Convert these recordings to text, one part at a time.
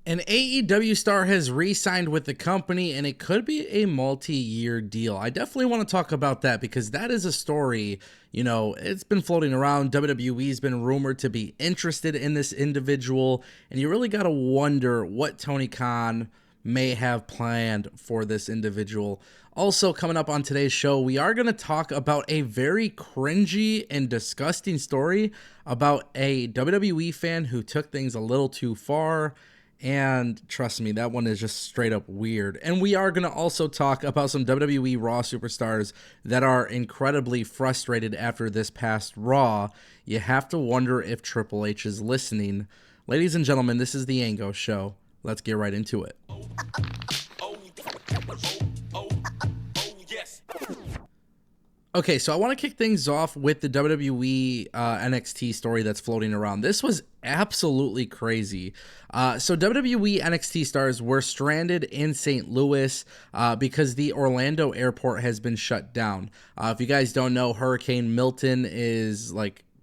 An AEW star has re-signed with the company, and it could be a multi-year deal. I definitely want to talk about that because that is a story, it's been floating around. WWE's been rumored to be interested in this individual, and you really got to wonder what Tony Khan may have planned for this individual. Also, coming up on today's show, we are going to talk about a very cringy and disgusting story about a WWE fan who took things a little too far. And trust me, that one is just straight up weird. And we are going to also talk about some WWE Raw superstars that are incredibly frustrated after this past Raw. You have to wonder if Triple H is listening. Ladies and gentlemen, this is the Ango Show. Let's get right into it. Okay, so I want to kick things off with the WWE NXT story that's floating around. This was absolutely crazy. So WWE NXT stars were stranded in St. Louis because the Orlando airport has been shut down. If you guys don't know, Hurricane Milton is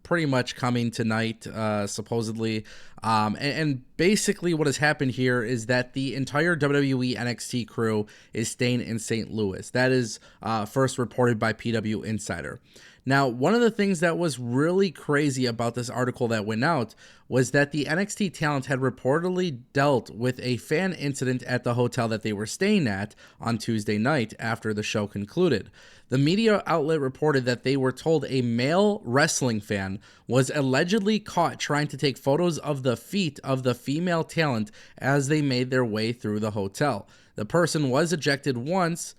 pretty much coming tonight, supposedly. And basically what has happened here is that the entire WWE NXT crew is staying in St. Louis. That is first reported by PW Insider. Now, one of the things that was really crazy about this article that went out was that the NXT talent had reportedly dealt with a fan incident at the hotel that they were staying at on Tuesday night after the show concluded. The media outlet reported that they were told a male wrestling fan was allegedly caught trying to take photos of the feet of the female talent as they made their way through the hotel. The person was ejected once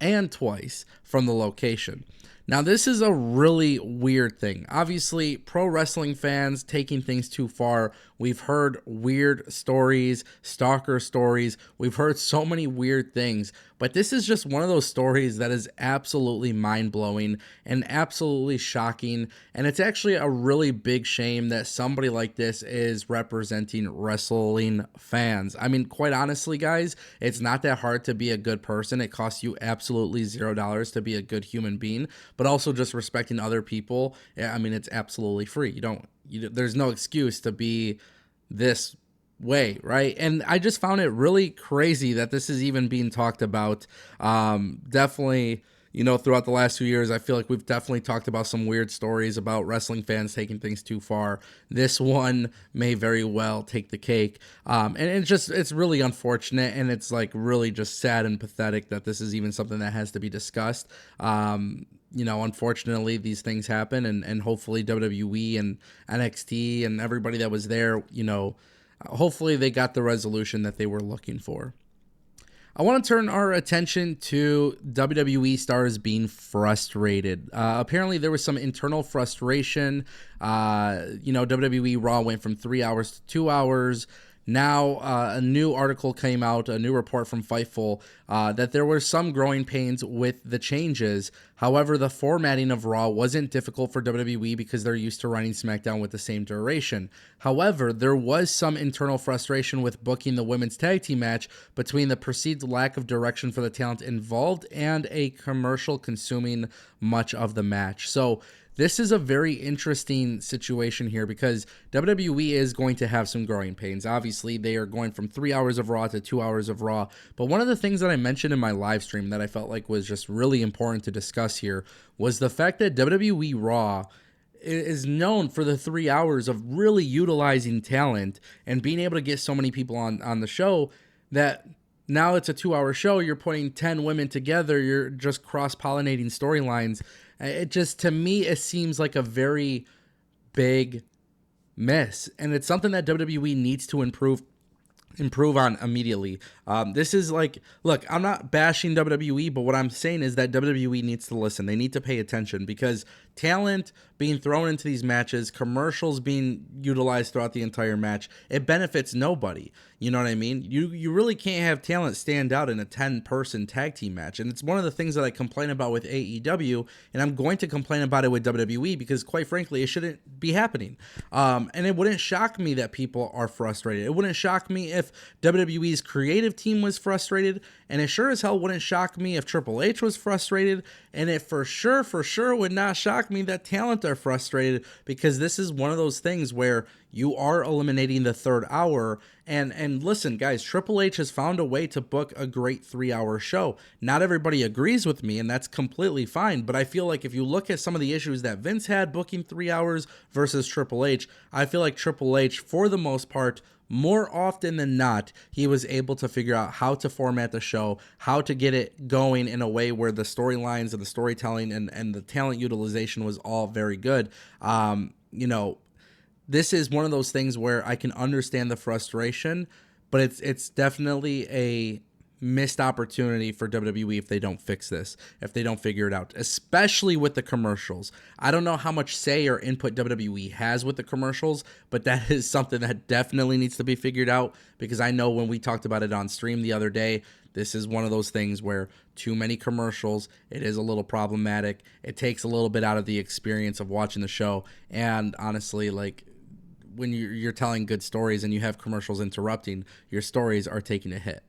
and twice from the location. Now, this is a really weird thing. Obviously, pro wrestling fans taking things too far. We've heard weird stories, stalker stories. We've heard so many weird things. But this is just one of those stories that is absolutely mind-blowing and absolutely shocking. And it's actually a really big shame that somebody like this is representing wrestling fans. I mean, quite honestly, guys, it's not that hard to be a good person. It costs you absolutely $0 to be a good human being. But also just respecting other people. I mean, it's absolutely free. There's no excuse to be this way, right? And I just found it really crazy that this is even being talked about. Definitely, throughout the last few years, I feel like we've definitely talked about some weird stories about wrestling fans taking things too far. This one may very well take the cake. And it's really unfortunate, and it's really just sad and pathetic that this is even something that has to be discussed. Unfortunately, these things happen, and hopefully WWE and NXT and everybody that was there, hopefully they got the resolution that they were looking for. I want to turn our attention to WWE stars being frustrated. Apparently, there was some internal frustration. WWE Raw went from 3 hours to 2 hours. Now, a new article came out, a new report from Fightful, that there were some growing pains with the changes. However, the formatting of Raw wasn't difficult for WWE because they're used to running SmackDown with the same duration. However, there was some internal frustration with booking the women's tag team match between the perceived lack of direction for the talent involved and a commercial consuming much of the match. So, this is a very interesting situation here because WWE is going to have some growing pains. Obviously, they are going from 3 hours of Raw to 2 hours of Raw. But one of the things that I mentioned in my live stream that I felt like was just really important to discuss here was the fact that WWE Raw is known for the 3 hours of really utilizing talent and being able to get so many people on the show that now it's a 2 hour show. You're putting 10 women together. You're just cross-pollinating storylines. It just, to me, it seems like a very big miss. And it's something that WWE needs to improve on immediately. This is look, I'm not bashing WWE, but what I'm saying is that WWE needs to listen. They need to pay attention because talent being thrown into these matches, commercials being utilized throughout the entire match, it benefits nobody. You know what I mean? You really can't have talent stand out in a 10-person tag team match. And it's one of the things that I complain about with AEW, and I'm going to complain about it with WWE because, quite frankly, it shouldn't be happening. And it wouldn't shock me that people are frustrated. It wouldn't shock me if WWE's creative team was frustrated, and it sure as hell wouldn't shock me if Triple H was frustrated, And it for sure would not shock me that talent are frustrated, because this is one of those things where you are eliminating the third hour. And listen, guys, Triple H has found a way to book a great 3-hour show. Not everybody agrees with me, and that's completely fine. But I feel like if you look at some of the issues that Vince had booking 3 hours versus Triple H, I feel like Triple H, for the most part, more often than not, he was able to figure out how to format the show, how to get it going in a way where the storylines and the storytelling and the talent utilization was all very good. You know, this is one of those things where I can understand the frustration, but it's definitely a missed opportunity for WWE if they don't fix this, if they don't figure it out, especially with the commercials. I don't know how much say or input WWE has with the commercials, but that is something that definitely needs to be figured out, because I know when we talked about it on stream the other day, this is one of those things where too many commercials, it is a little problematic. It takes a little bit out of the experience of watching the show. And honestly, like, when you're telling good stories and you have commercials interrupting, your stories are taking a hit.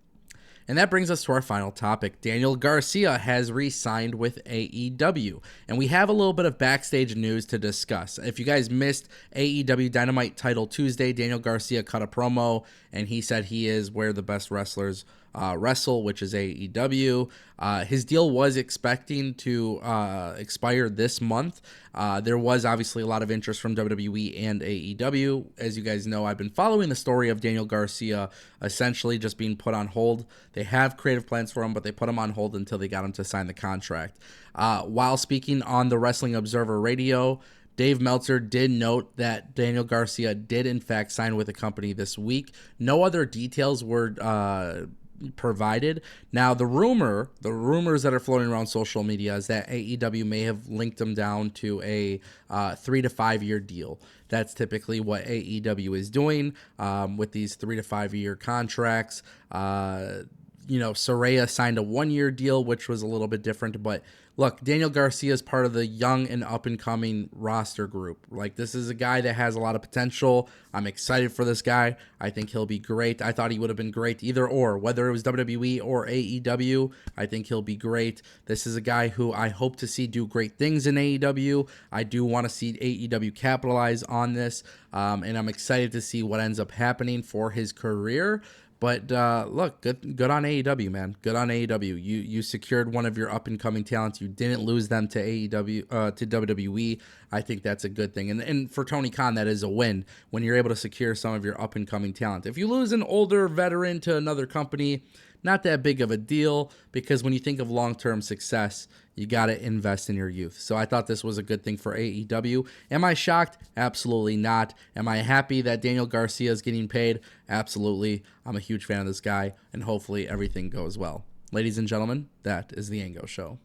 And that brings us to our final topic. Daniel Garcia has re-signed with AEW. And we have a little bit of backstage news to discuss. If you guys missed AEW Dynamite Title Tuesday, Daniel Garcia cut a promo, and he said he is where the best wrestlers wrestle, which is AEW. His deal was expecting to expire this month. There was obviously a lot of interest from WWE and AEW. As you guys know, I've been following the story of Daniel Garcia essentially just being put on hold. They have creative plans for him, but they put him on hold until they got him to sign the contract. While speaking on the Wrestling Observer Radio, Dave Meltzer did note that Daniel Garcia did in fact sign with the company this week. No other details were provided. Now, the rumors that are floating around social media is that AEW may have linked him down to a 3 to 5 year deal. That's typically what AEW is doing with these 3 to 5 year contracts. Saraya signed a 1-year deal, which was a little bit different. But look, Daniel Garcia is part of the young and up-and-coming roster group. Like, this is a guy that has a lot of potential. I'm excited for this guy. I think he'll be great. I thought he would have been great either or, whether it was WWE or AEW. I think he'll be great. This is a guy who I hope to see do great things in AEW. I do want to see AEW capitalize on this, and I'm excited to see what ends up happening for his career. But look, good on AEW, man. Good on AEW. You secured one of your up and coming talents. You didn't lose them to AEW to WWE. I think that's a good thing. And for Tony Khan, that is a win when you're able to secure some of your up and coming talent. If you lose an older veteran to another company, not that big of a deal, because when you think of long-term success, you got to invest in your youth. So I thought this was a good thing for AEW. Am I shocked? Absolutely not. Am I happy that Daniel Garcia is getting paid? Absolutely. I'm a huge fan of this guy, and hopefully everything goes well. Ladies and gentlemen, that is the Ango Show.